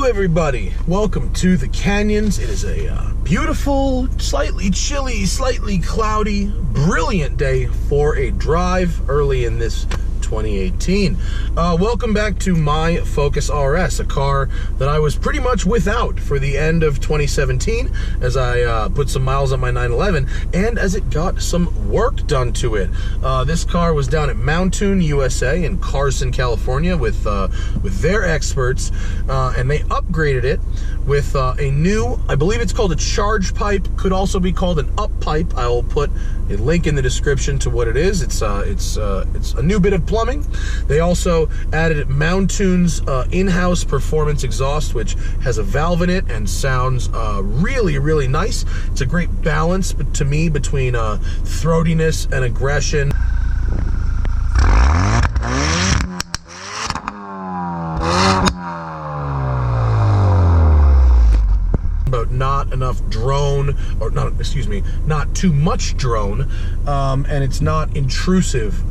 everybody. Welcome to the Canyons. It is a beautiful, slightly chilly, slightly cloudy, brilliant day for a drive early in this 2018. Welcome back to my Focus RS, a car that I was pretty much without for the end of 2017 as I put some miles on my 911 and as it got some work done to it. This car was down at Mountune USA in Carson, California with their experts, and they upgraded it with a new, I believe it's called a charge pipe, could also be called an up pipe. I will put a link in the description to what it is. It's a new bit of plumbing. They also added Mountune's in-house performance exhaust, which has a valve in it and sounds really, really nice. It's a great balance to me between throatiness and aggression. But not enough drone, or not, excuse me, not too much drone, and it's not intrusive.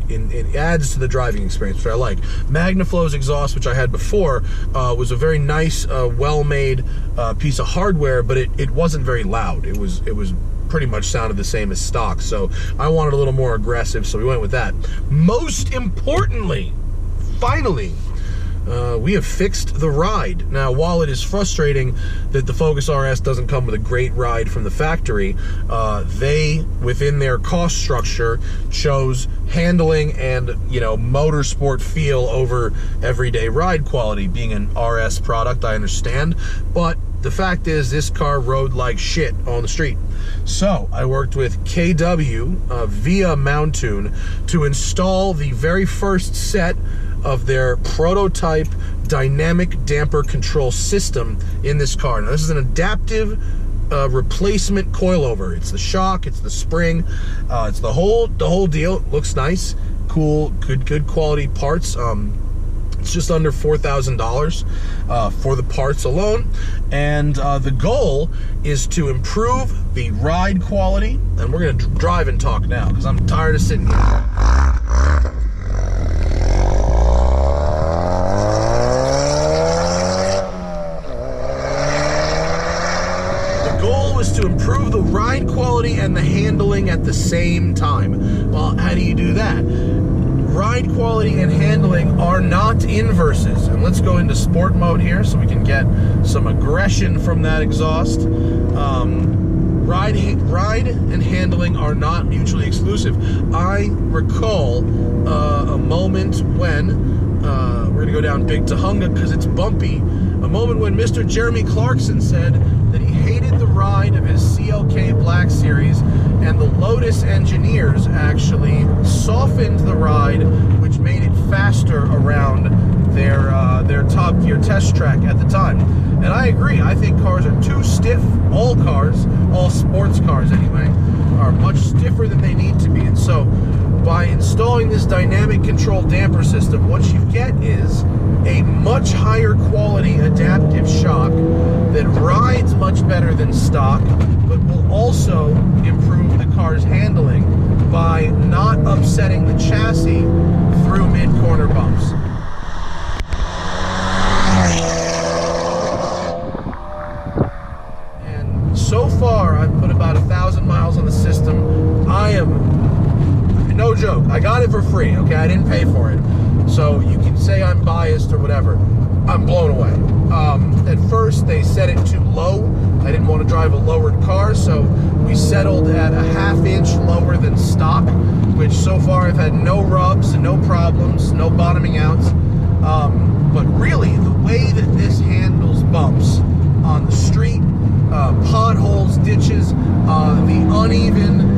It adds to the driving experience, which I like. Magnaflow's exhaust, which I had before, was a very nice, well-made piece of hardware, but it wasn't very loud. It was pretty much sounded the same as stock, so I wanted a little more aggressive, so we went with that. Most importantly, finally, we have fixed the ride. Now, while it is frustrating that the Focus RS doesn't come with a great ride from the factory, they, within their cost structure, chose handling and, you know, motorsport feel over everyday ride quality. Being an RS product, I understand, but the fact is this car rode like shit on the street. So I worked with KW via Mountune to install the very first set of their prototype dynamic damper control system in this car. Now, this is an adaptive replacement coilover. It's the shock, it's the spring, it's the whole deal. It looks nice, cool, good quality parts. It's just under $4,000 for the parts alone, and the goal is to improve the ride quality. And we're gonna drive and talk now because I'm tired of sitting here. To improve the ride quality and the handling at the same time. Well, how do you do that? Ride quality and handling are not inverses. And let's go into sport mode here so we can get some aggression from that exhaust. Ride and handling are not mutually exclusive. I recall a moment when we're gonna go down Big Tahunga because it's bumpy. A moment when Mr. Jeremy Clarkson said that he hated the ride of his CLK Black Series, and the Lotus engineers actually softened the ride, which made it faster around their Top Gear test track at the time. And I agree. I think cars are too stiff. All cars, all sports cars anyway, are much stiffer than they need to be. And so by installing this dynamic control damper system, what you get is a much higher quality adaptive shock that rides much better than stock, but will also improve the car's handling by not upsetting the chassis through mid-corner bumps. And so far, I've put about 1,000 miles on the system. I am, no joke, I got it for free, okay? I didn't pay for it. So you can say I'm biased or whatever. I'm blown away. At first, they set it too low. I didn't want to drive a lowered car, so we settled at a ½ inch lower than stock, which so far I've had no rubs, no problems, no bottoming outs. But really, the way that this handles bumps on the street, potholes, ditches, the uneven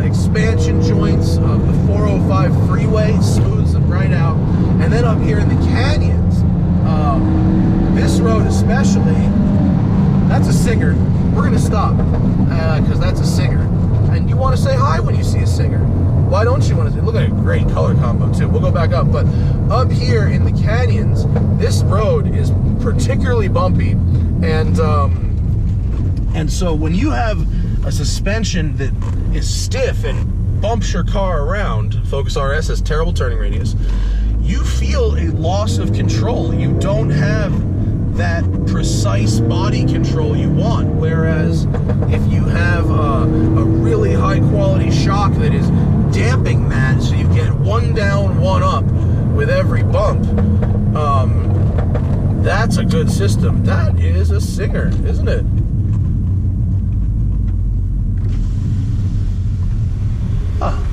expansion joints of the 405 freeway, smooths them right out. And then up here in the canyons, this road especially, that's a singer. We're gonna stop because that's a singer. And you want to say hi when you see a singer. Why don't you want to say? Look at a great color combo too. We'll go back up, but up here in the canyons, this road is particularly bumpy, and so when you have a suspension that is stiff and bumps your car around, Focus RS has terrible turning radius, you feel a loss of control. You don't have that precise body control you want. Whereas if you have a really high quality shock that is damping that, so you get one down, one up with every bump, that's a good system. That is a singer, isn't it? Oh.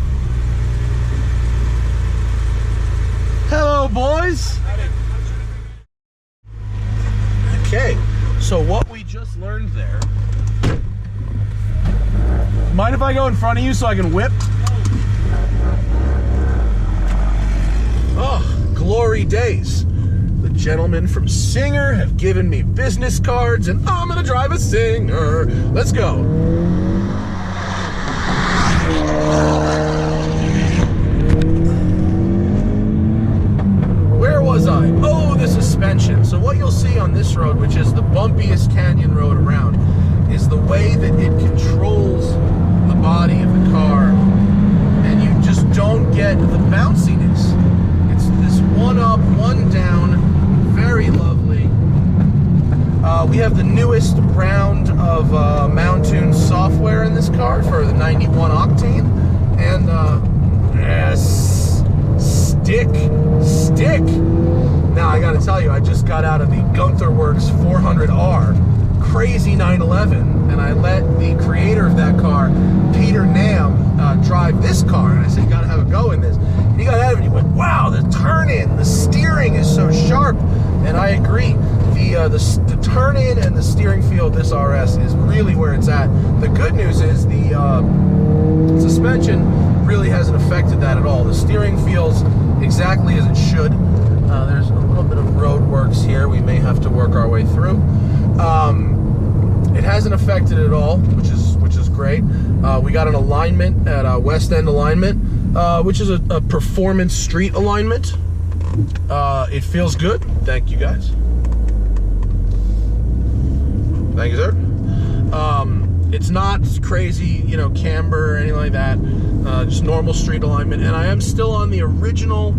Hello, boys. Okay, so what we just learned there. Mind if I go in front of you so I can whip? Oh, glory days. The gentlemen from Singer have given me business cards, and I'm gonna drive a Singer. Let's go. Where was I? Oh, the suspension. So what you'll see on this road, which is the bumpiest canyon road around, is the way that it controls the body of the car, and you just don't get the bounciness. It's this one up, one down, very lovely. We have the newest round of Mountune software in this car for the 91 octane, and yes, stick. Now I gotta tell you, I just got out of the Gunther Works 400R crazy 911, and I let the creator of that car, Peter Nam, drive this car, and I said, you gotta have a go in this. And he got out of it, and he went, wow, the turn in, the steering is so sharp. And I agree, the turn in and the steering feel of this RS is really where it's at. The good news is the suspension really hasn't affected that at all. The steering feels exactly as it should. There's a little bit of road works here we may have to work our way through. It hasn't affected it at all, which is great. We got an alignment at West End alignment, which is a performance street alignment. It feels good. Thank you, guys. Thank you, sir. It's not crazy, you know, camber or anything like that. Just normal street alignment. And I am still on the original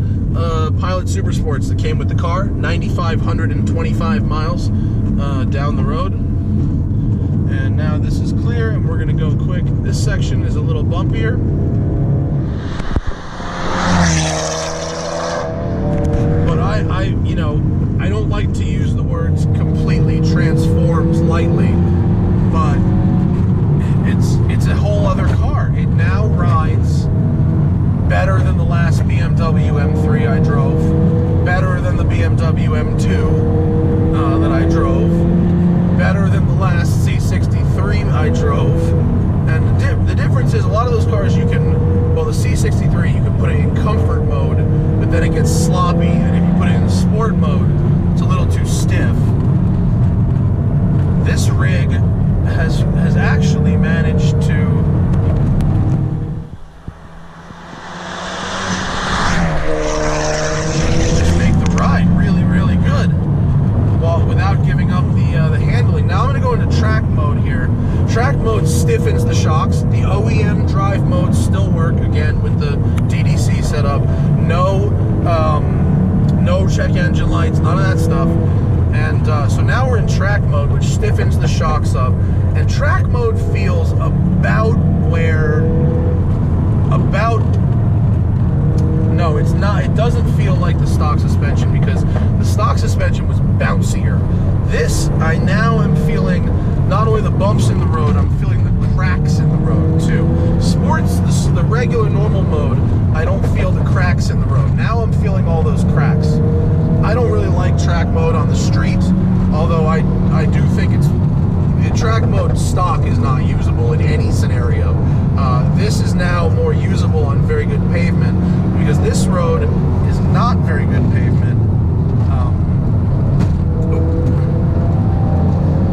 Pilot Super Sports that came with the car. 9,525 miles down the road. And now this is clear, and we're gonna go quick. This section is a little bumpier. But you know, I don't like to use the words completely transforms lightly, but it's a whole other car. It now rides better than the last BMW M3 I drove, better than the BMW M2 that I drove, better than the last C63 I drove. And the difference is, a lot of those cars you can, well, the C63 you can put it in comfort mode, but then it gets sloppy, and if you put it in sport mode, it's a little too stiff. This rig has actually managed to just make the ride really, really good, without giving up the handling. Now I'm going to go into track mode here. Track mode stiffens the shocks. The OEM drive modes still work, again, with the DDC setup. No check engine lights, none of that stuff. And so now we're in track mode, which stiffens the shocks up. And track mode feels no, it's not. It doesn't feel like the stock suspension, because the stock suspension was bouncier. This, I now am feeling not only the bumps in the road, I'm feeling the cracks in the road too. Sports, the regular normal mode, I don't feel the cracks in the road. Now I'm feeling all those cracks. I don't really like track mode on the street, although I do think the track mode stock is not usable in any scenario. This is now more usable on very good pavement, because this road is not very good pavement.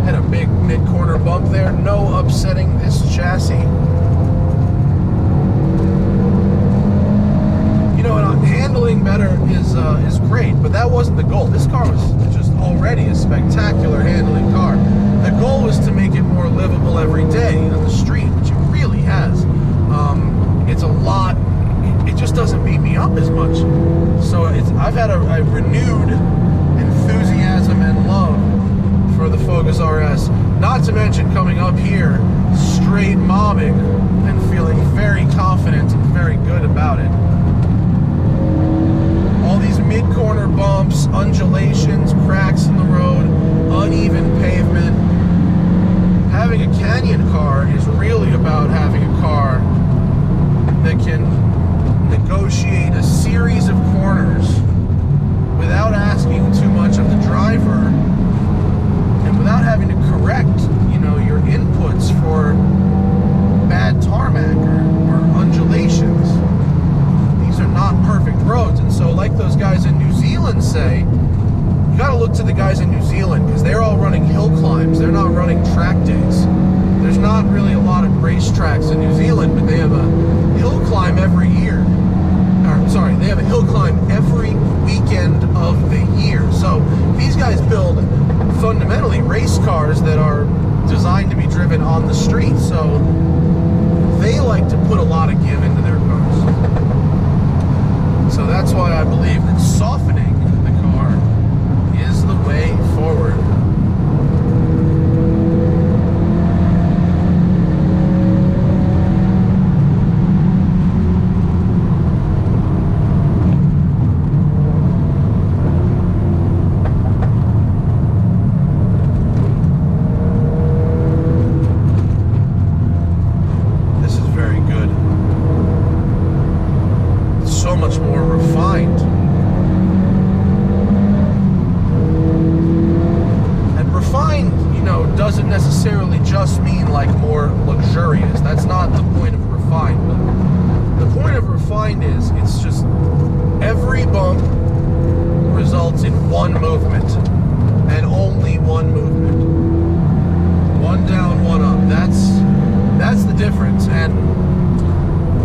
Had a big mid-corner bump there. No upsetting this chassis. You know, and handling better is great, but that wasn't the goal. This car was just already a spectacular handling car. The goal was to make it more livable every day on the street, which it really has. It's a lot. It just doesn't beat me up as much. So I've had a renewed enthusiasm and love for the Focus RS. Not to mention coming up here, straight mobbing, and feeling very confident and very good about it. All these mid-corner bumps, undulations, cracks in the road, uneven pavement. Having a Canyon car is really about having a car that can negotiate a series of corners without asking too much of the driver and without having to correct, you know, your inputs for bad tarmac or undulations. These are not perfect roads, and so like those guys in New Zealand say, you gotta look to the guys in New Zealand because they're all running hill climbs. They're not running track days. There's not really a lot of racetracks in New Zealand, but they have a hill climb every year. Or, sorry, they have a hill climb every weekend of the year. So these guys build fundamentally race cars that are designed to be driven on the street. So they like to put a lot of give into their cars. So that's why I believe that softening the car is the way forward. Doesn't necessarily just mean like more luxurious. That's not the point of refined. The point of refined is it's just every bump results in one movement and only one movement. One down, one up. That's the difference. And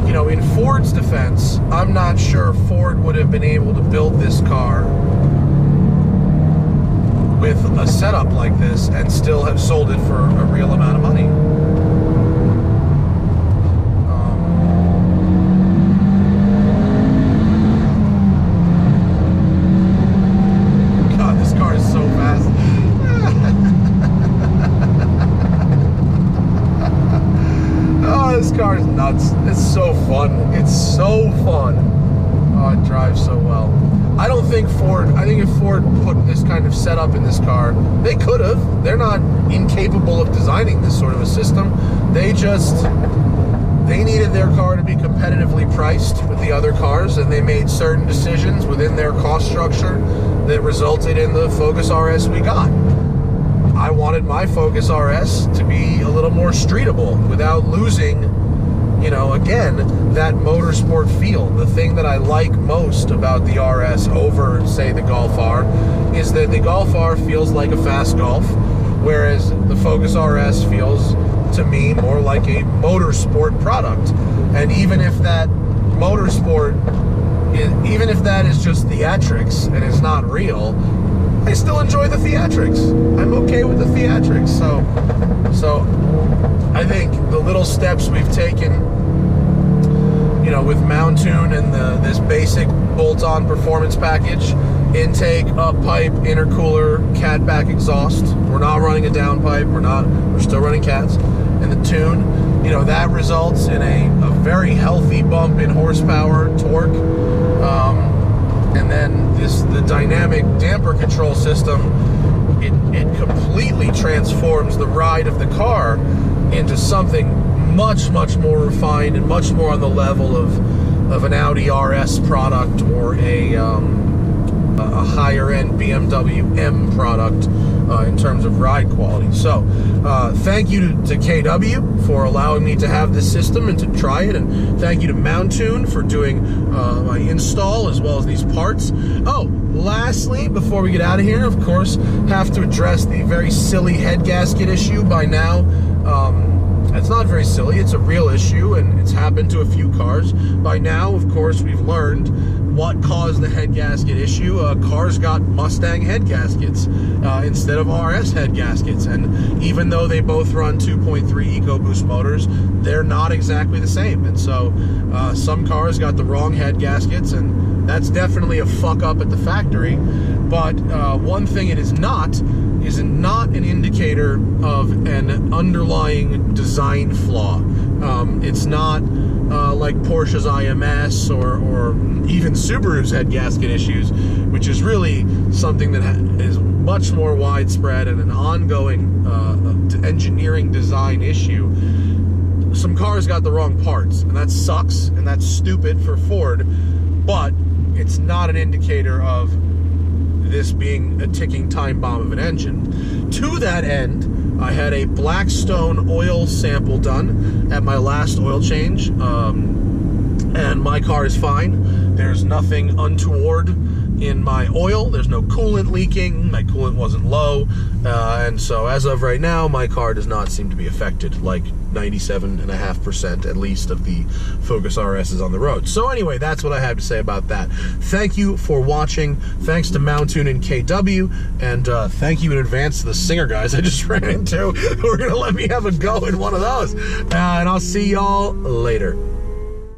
you know, in Ford's defense, I'm not sure Ford would have been able to build this car with a setup like this and still have sold it for a real amount of money. God, this car is so fast. Oh, this car is nuts. It's so fun. It's so fun. Oh, it drives so well. I think if Ford put this kind of setup in this car, they could have. They're not incapable of designing this sort of a system. They needed their car to be competitively priced with the other cars, and they made certain decisions within their cost structure that resulted in the Focus RS we got. I wanted my Focus RS to be a little more streetable without losing, you know, again, that motorsport feel. The thing that I like most about the RS over, say, the Golf R is that the Golf R feels like a fast Golf, whereas the Focus RS feels, to me, more like a motorsport product. And even if that motorsport, even if that is just theatrics and it's not real, I still enjoy the theatrics. I'm okay with the theatrics. So I think the little steps we've taken, you know, with Mountune and this basic bolt-on performance package, intake, up pipe, intercooler, catback exhaust. We're not running a downpipe. We're still running cats. And the tune, you know, that results in a very healthy bump in horsepower, torque, and then the dynamic damper control system. It completely transforms the ride of the car into something much more refined and much more on the level of an Audi RS product or a higher end BMW M product in terms of ride quality. So thank you to KW for allowing me to have this system and to try it, and thank you to Mountune for doing my install as well as these parts. Oh, lastly, before we get out of here, of course, have to address the very silly head gasket issue. By now, it's not very silly, it's a real issue, and it's happened to a few cars. By now, of course, we've learned what caused the head gasket issue. Cars got Mustang head gaskets instead of RS head gaskets, and even though they both run 2.3 EcoBoost motors, they're not exactly the same. And so some cars got the wrong head gaskets, and That's definitely a fuck up at the factory. But one thing it is not an indicator of an underlying design flaw. It's not like Porsche's IMS or even Subaru's had gasket issues, which is really something that is much more widespread and an ongoing engineering design issue. Some cars got the wrong parts, and that sucks, and that's stupid for Ford, but it's not an indicator of this being a ticking time bomb of an engine. To that end, I had a Blackstone oil sample done at my last oil change, and my car is fine. There's nothing untoward in my oil. There's no coolant leaking. My coolant wasn't low, and so as of right now, my car does not seem to be affected, like 97.5% at least of the Focus RS is on the road. So anyway, that's what I have to say about that. Thank you for watching. Thanks to Mountune and KW, and thank you in advance to the Singer guys I just ran into who are going to let me have a go in one of those. And I'll see y'all later.